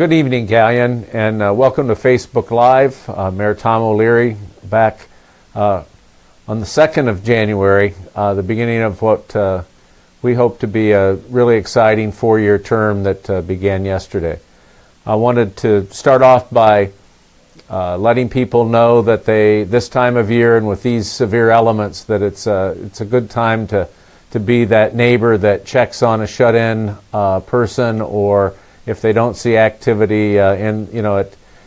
Good evening, Galion, and welcome to Facebook Live. Mayor Tom O'Leary back on the 2nd of January, the beginning of what we hope to be a really exciting four-year term that began yesterday. I wanted to start off by letting people know that this time of year and with these severe elements, that it's a good time to be that neighbor that checks on a shut-in person, or if they don't see activity at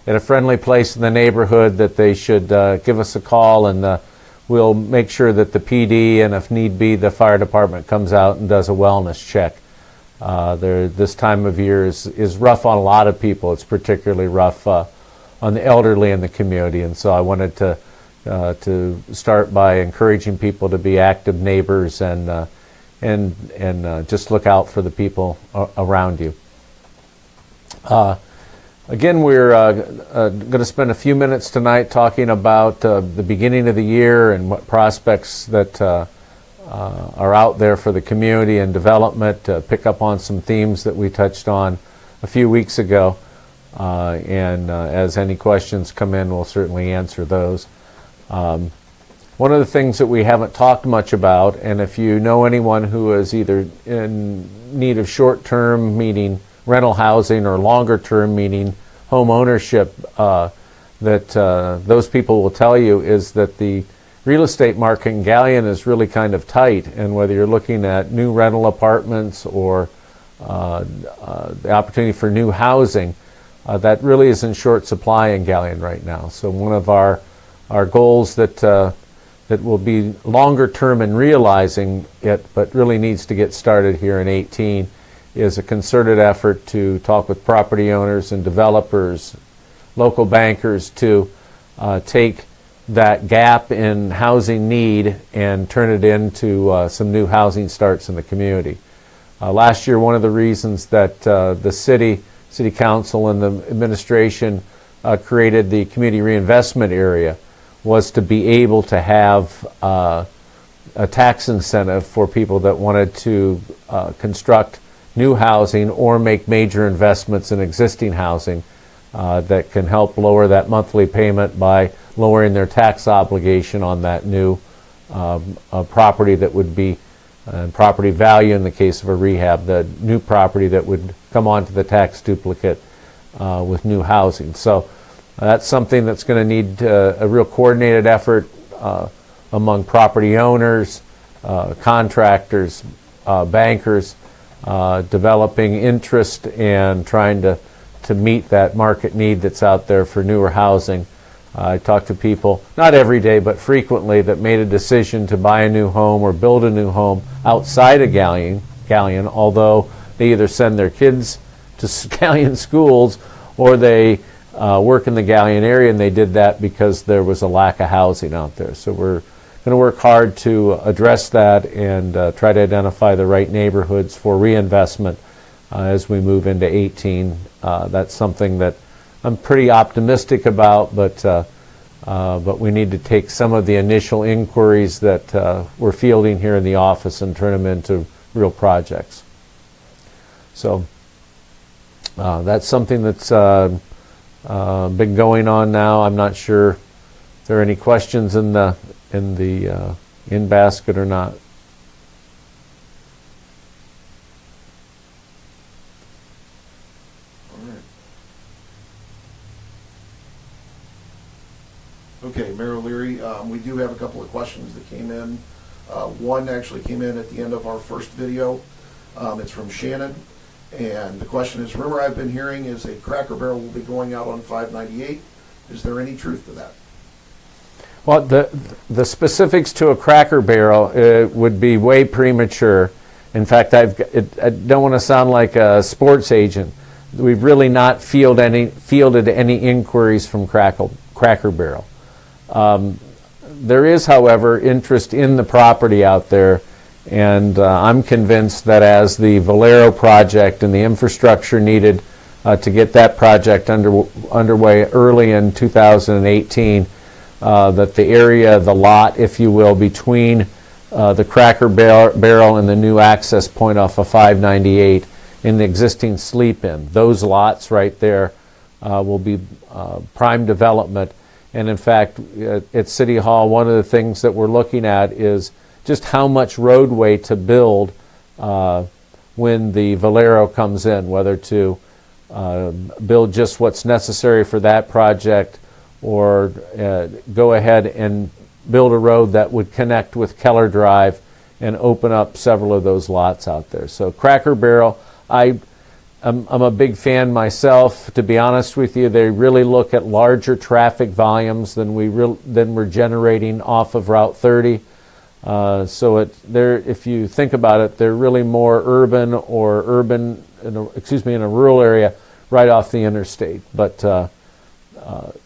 a friendly place in the neighborhood, that they should give us a call, and we'll make sure that the PD, and if need be, the fire department comes out and does a wellness check. This time of year is rough on a lot of people. It's particularly rough on the elderly in the community, and so I wanted to start by encouraging people to be active neighbors and just look out for the people around you. Again, we're going to spend a few minutes tonight talking about the beginning of the year and what prospects that are out there for the community and development, pick up on some themes that we touched on a few weeks ago. And as any questions come in, we'll certainly answer those. One of the things that we haven't talked much about, and if you know anyone who is either in need of short-term, meaning rental housing, or longer-term, meaning home ownership, those people will tell you is that the real estate market in Galion is really kind of tight, and whether you're looking at new rental apartments or the opportunity for new housing, that really is in short supply in Galion right now. So one of our goals that will be longer term in realizing it, but really needs to get started here in 18, is a concerted effort to talk with property owners and developers, local bankers, to take that gap in housing need and turn it into some new housing starts in the community. Last year, one of the reasons that the city council and the administration created the community reinvestment area was to be able to have a tax incentive for people that wanted to construct new housing or make major investments in existing housing that can help lower that monthly payment by lowering their tax obligation on that new property that would be property value in the case of a rehab, the new property that would come onto the tax duplicate with new housing. So that's something that's going to need a real coordinated effort among property owners, contractors, bankers, developing interest and trying to meet that market need that's out there for newer housing. I talk to people, not every day, but frequently, that made a decision to buy a new home or build a new home outside of Galion, although they either send their kids to Galion schools or they work in the Galion area, and they did that because there was a lack of housing out there. So we're going to work hard to address that and try to identify the right neighborhoods for reinvestment as we move into 18. That's something that I'm pretty optimistic about, but we need to take some of the initial inquiries that we're fielding here in the office and turn them into real projects. So that's something that's been going on now. I'm not sure if there are any questions in the in basket or not. Okay, Mayor O'Leary, we do have a couple of questions that came in. One actually came in at the end of our first video. It's from Shannon, and the question is, rumor I've been hearing is a Cracker Barrel will be going out on 598. Is there any truth to that? Well, the specifics to a Cracker Barrel would be way premature. In fact, I don't want to sound like a sports agent. We've really not fielded any inquiries from Cracker Barrel. There is, however, interest in the property out there, and I'm convinced that as the Valero project and the infrastructure needed to get that project underway early in 2018, that the area, the lot, if you will, between the Cracker Barrel and the new access point off of 598 in the existing sleep-in. Those lots right there will be prime development. And in fact, at City Hall, one of the things that we're looking at is just how much roadway to build when the Valero comes in, whether to build just what's necessary for that project or go ahead and build a road that would connect with Keller Drive and open up several of those lots out there. So Cracker Barrel, I'm a big fan myself. To be honest with you, they really look at larger traffic volumes than we're generating off of Route 30. So if you think about it, they're really more urban in a rural area right off the interstate. But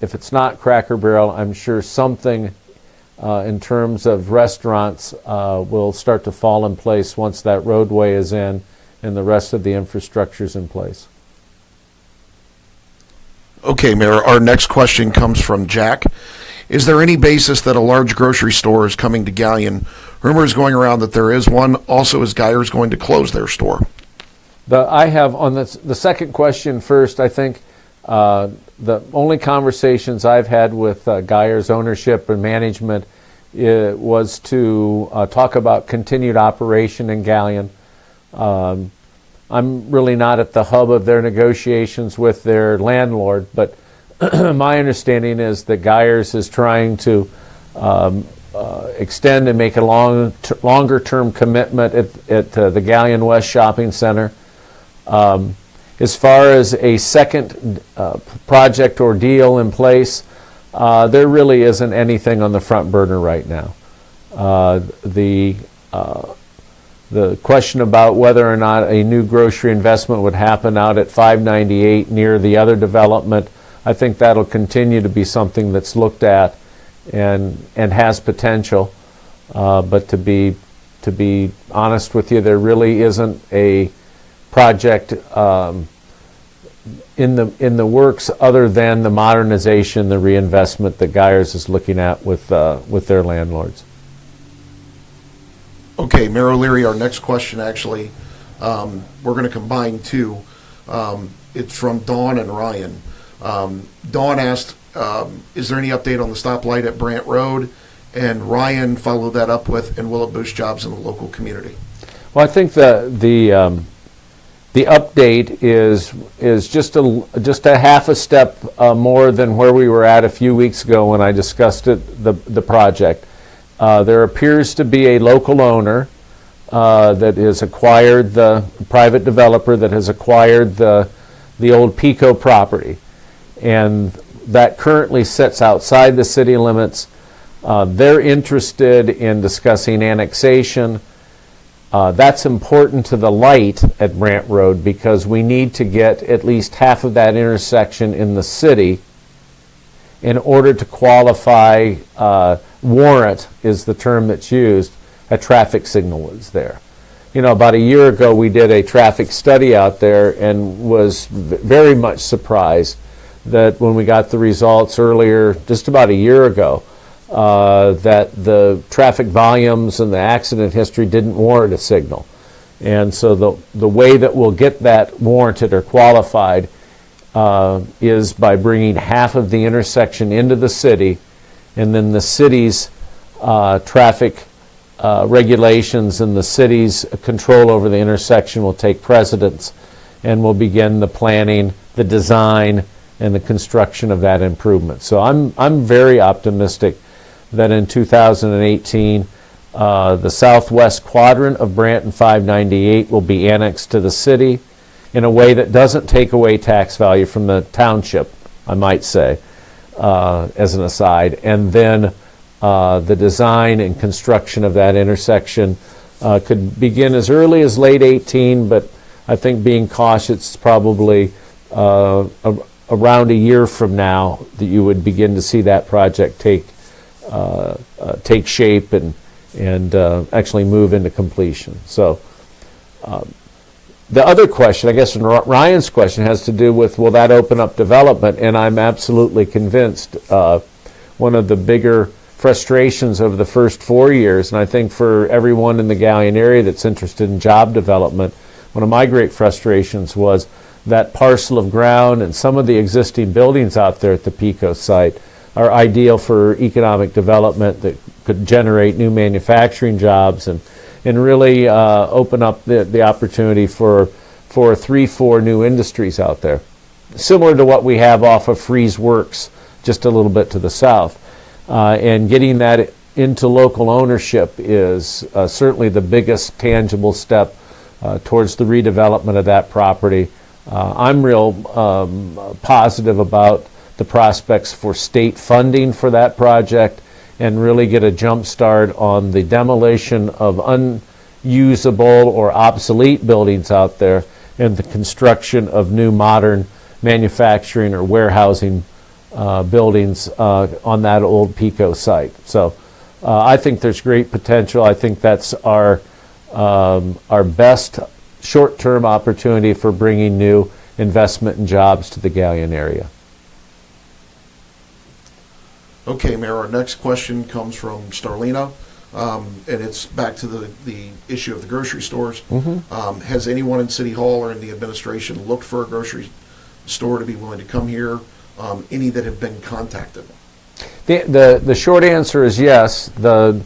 if it's not Cracker Barrel, I'm sure something in terms of restaurants will start to fall in place once that roadway is in and the rest of the infrastructure is in place. Okay, Mayor, our next question comes from Jack. Is there any basis that a large grocery store is coming to Galion? Rumors going around that there is one. Also, is Geyer's going to close their store? I have, on the second question first, I think the only conversations I've had with Geyer's ownership and management was to talk about continued operation in Galion. I'm really not at the hub of their negotiations with their landlord, but my understanding is that Geyer's is trying to extend and make a longer-term commitment at the Galion West Shopping Center. As far as a second project or deal in place, there really isn't anything on the front burner right now. The question about whether or not a new grocery investment would happen out at 598 near the other development, I think that'll continue to be something that's looked at and has potential. But to be honest with you, there really isn't a project in the works other than the modernization, the reinvestment that Geyer's is looking at with their landlords. Okay, Mayor O'Leary, our next question actually, we're going to combine two. It's from Dawn and Ryan. Dawn asked, is there any update on the stoplight at Brant Road? And Ryan followed that up with, and will it boost jobs in the local community? Well, I think the update is just a half a step more than where we were at a few weeks ago when I discussed the project. There appears to be a local owner that has acquired the private developer that has acquired the old Pico property, and that currently sits outside the city limits. They're interested in discussing annexation. That's important to the light at Brant Road because we need to get at least half of that intersection in the city in order to qualify, warrant is the term that's used, a traffic signal is there. You know, about a year ago we did a traffic study out there and was very much surprised that when we got the results earlier, just about a year ago, that the traffic volumes and the accident history didn't warrant a signal. And so the way that we'll get that warranted or qualified is by bringing half of the intersection into the city, and then the city's traffic regulations and the city's control over the intersection will take precedence, and we'll begin the planning, the design, and the construction of that improvement. So I'm very optimistic that in 2018 the southwest quadrant of Brant and 598 will be annexed to the city in a way that doesn't take away tax value from the township, I might say, as an aside. And then the design and construction of that intersection could begin as early as late 18, but I think being cautious, it's probably around a year from now that you would begin to see that project take shape and actually move into completion. So the other question, I guess Ryan's question, has to do with, will that open up development? And I'm absolutely convinced one of the bigger frustrations over the first 4 years, and I think for everyone in the Galion area that's interested in job development, one of my great frustrations was that parcel of ground and some of the existing buildings out there at the Pico site are ideal for economic development that could generate new manufacturing jobs and really open up the opportunity for 3-4 new industries out there, similar to what we have off of Freeze Works just a little bit to the south. And getting that into local ownership is certainly the biggest tangible step towards the redevelopment of that property. I'm real positive about the prospects for state funding for that project and really get a jump start on the demolition of unusable or obsolete buildings out there and the construction of new modern manufacturing or warehousing buildings on that old Pico site. So I think there's great potential. I think that's our best short-term opportunity for bringing new investment and jobs to the Galion area. Okay, Mayor, our next question comes from Starlina, and it's back to the issue of the grocery stores. Has anyone in City Hall or in the administration looked for a grocery store to be willing to come here? Any that have been contacted? The short answer is yes. The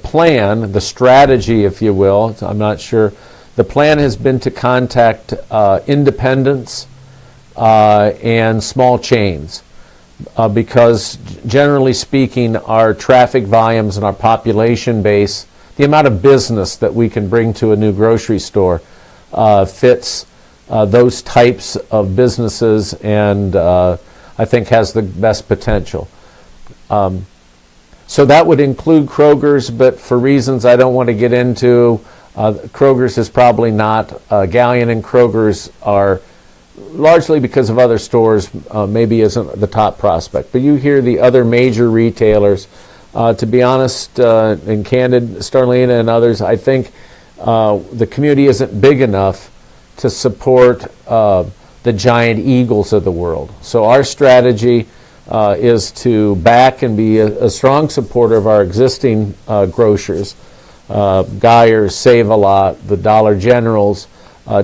plan, the strategy, if you will, I'm not sure, the plan has been to contact independents and small chains because generally speaking our traffic volumes and our population base, the amount of business that we can bring to a new grocery store fits those types of businesses and I think has the best potential. So that would include Kroger's, but for reasons I don't want to get into, Kroger's is probably not. Galion and Kroger's are largely because of other stores, maybe isn't the top prospect. But you hear the other major retailers. To be honest and candid, Starlina and others, I think the community isn't big enough to support the giant Eagles of the world. So our strategy is to back and be a strong supporter of our existing grocers, Geyers, Save-A-Lot, the Dollar Generals,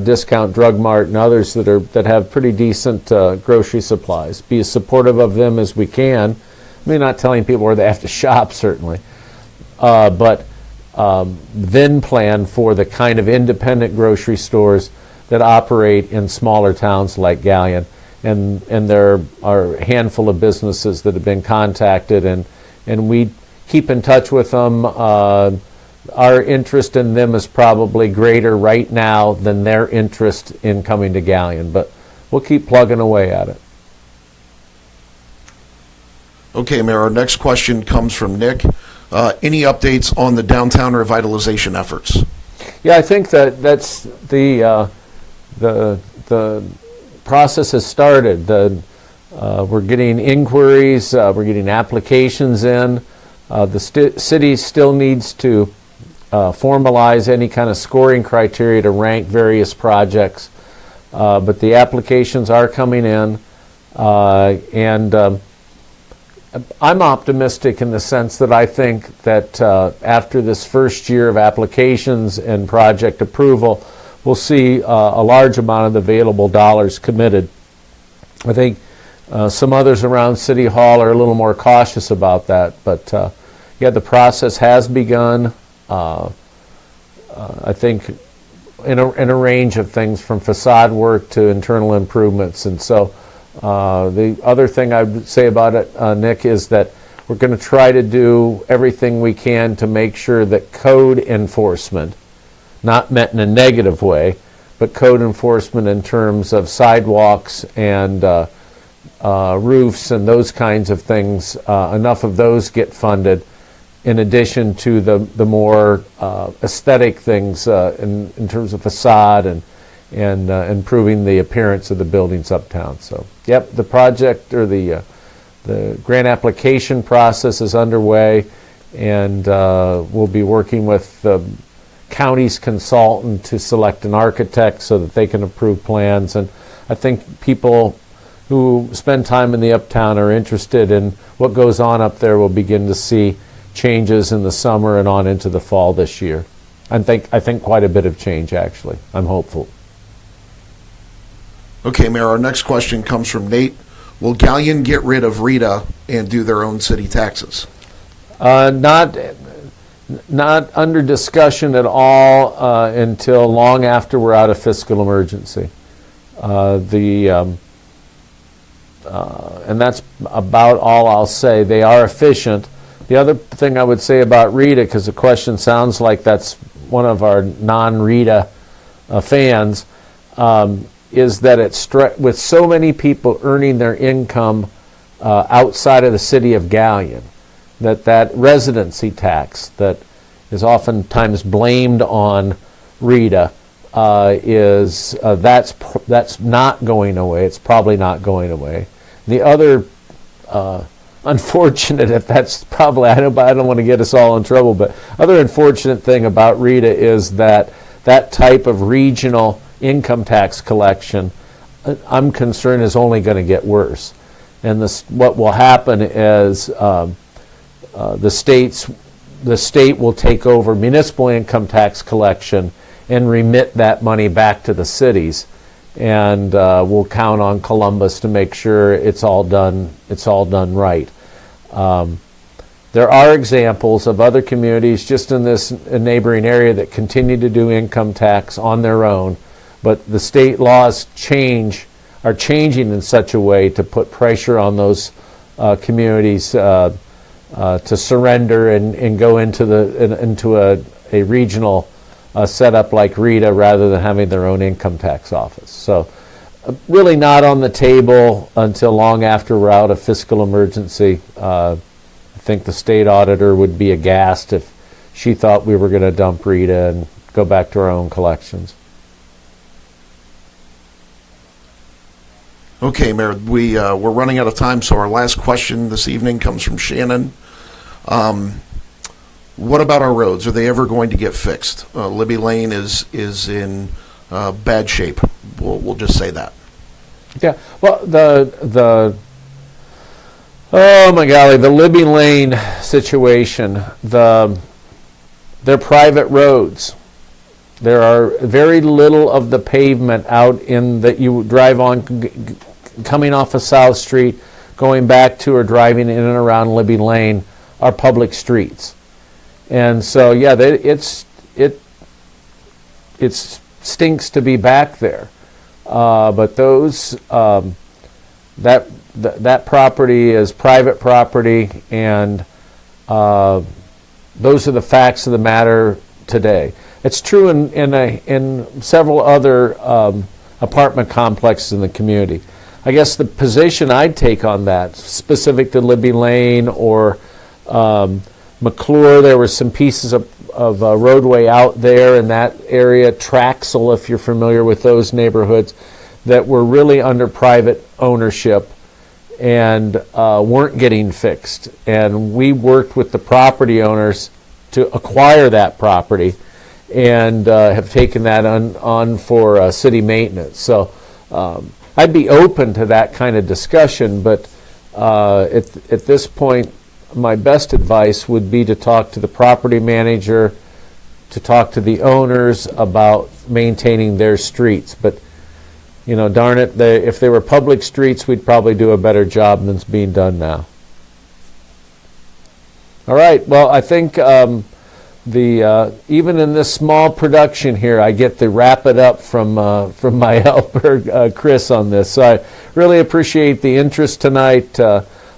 Discount Drug Mart, and others that have pretty decent grocery supplies. Be as supportive of them as we can. I mean, not telling people where they have to shop, certainly, but then plan for the kind of independent grocery stores that operate in smaller towns like Galion. And there are a handful of businesses that have been contacted, and we keep in touch with them. Our interest in them is probably greater right now than their interest in coming to Galion, but we'll keep plugging away at it. Okay, Mayor, our next question comes from Nick. Any updates on the downtown revitalization efforts? Yeah, I think that's the process has started. We're getting inquiries, we're getting applications in. The city still needs to formalize any kind of scoring criteria to rank various projects, but the applications are coming in, and I'm optimistic in the sense that I think that after this first year of applications and project approval, we'll see a large amount of the available dollars committed. I think some others around City Hall are a little more cautious about that, but yeah, the process has begun. I think in a range of things from facade work to internal improvements. And so the other thing I would say about it, Nick, is that we're going to try to do everything we can to make sure that code enforcement, not meant in a negative way, but code enforcement in terms of sidewalks and roofs and those kinds of things, enough of those get funded in addition to the more aesthetic things in terms of facade and improving the appearance of the buildings uptown. So, yep, the project or the grant application process is underway, and we'll be working with the county's consultant to select an architect so that they can approve plans. And I think people who spend time in the uptown are interested in what goes on up there. Will begin to see changes in the summer and on into the fall this year. I think quite a bit of change, actually. I'm hopeful. Okay, Mayor, our next question comes from Nate. Will Galion get rid of Rita and do their own city taxes? Not under discussion at all until long after we're out of fiscal emergency. And that's about all I'll say. They are efficient. The other thing I would say about Rita, because the question sounds like that's one of our non-Rita fans, is that it's with so many people earning their income outside of the city of Galion, that residency tax that is oftentimes blamed on Rita that's not going away. It's probably not going away. The other unfortunate, if that's probably, I don't want to get us all in trouble, but other unfortunate thing about Rita is that type of regional income tax collection, I'm concerned, is only going to get worse. And what will happen is the state will take over municipal income tax collection and remit that money back to the cities, and we'll count on Columbus to make sure it's all done right. There are examples of other communities just in this neighboring area that continue to do income tax on their own, but the state laws are changing in such a way to put pressure on those communities to surrender and go into a regional setup like Rita rather than having their own income tax office. So really not on the table until long after we're out of fiscal emergency. I think the state auditor would be aghast if she thought we were going to dump Rita and go back to our own collections. Okay, Mayor, we're running out of time, so our last question this evening comes from Shannon. What about our roads? Are they ever going to get fixed? Libby Lane is in bad shape. We'll just say that. Yeah. Well, oh my golly, the Libby Lane situation. They're private roads. There are very little of the pavement out in that you drive on, coming off of South Street, going back to or driving in and around Libby Lane are public streets. And so, yeah, it stinks to be back there. But those that property is private property, and those are the facts of the matter today. It's true in several other apartment complexes in the community. I guess the position I'd take on that, specific to Libby Lane or McClure, there were some pieces of roadway out there in that area, Traxel, if you're familiar with those neighborhoods, that were really under private ownership and weren't getting fixed. And we worked with the property owners to acquire that property and have taken that on for city maintenance. So I'd be open to that kind of discussion, but at this point, my best advice would be to talk to the property manager, to talk to the owners about maintaining their streets. But, you know, darn it, if they were public streets, we'd probably do a better job than's being done now. All right, well, I think even in this small production here, I get to wrap it up from my helper, Chris, on this. So I really appreciate the interest tonight.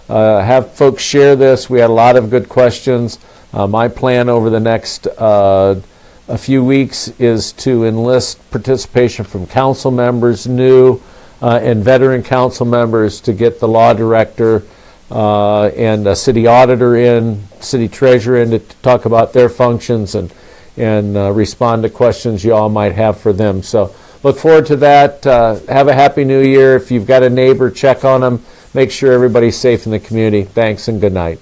Have folks share this. We had a lot of good questions. My plan over the next a few weeks is to enlist participation from council members, new and veteran council members, to get the law director and a city auditor in, city treasurer in, to talk about their functions and respond to questions you all might have for them. So look forward to that. Have a happy new year. If you've got a neighbor, check on them. Make sure everybody's safe in the community. Thanks and good night.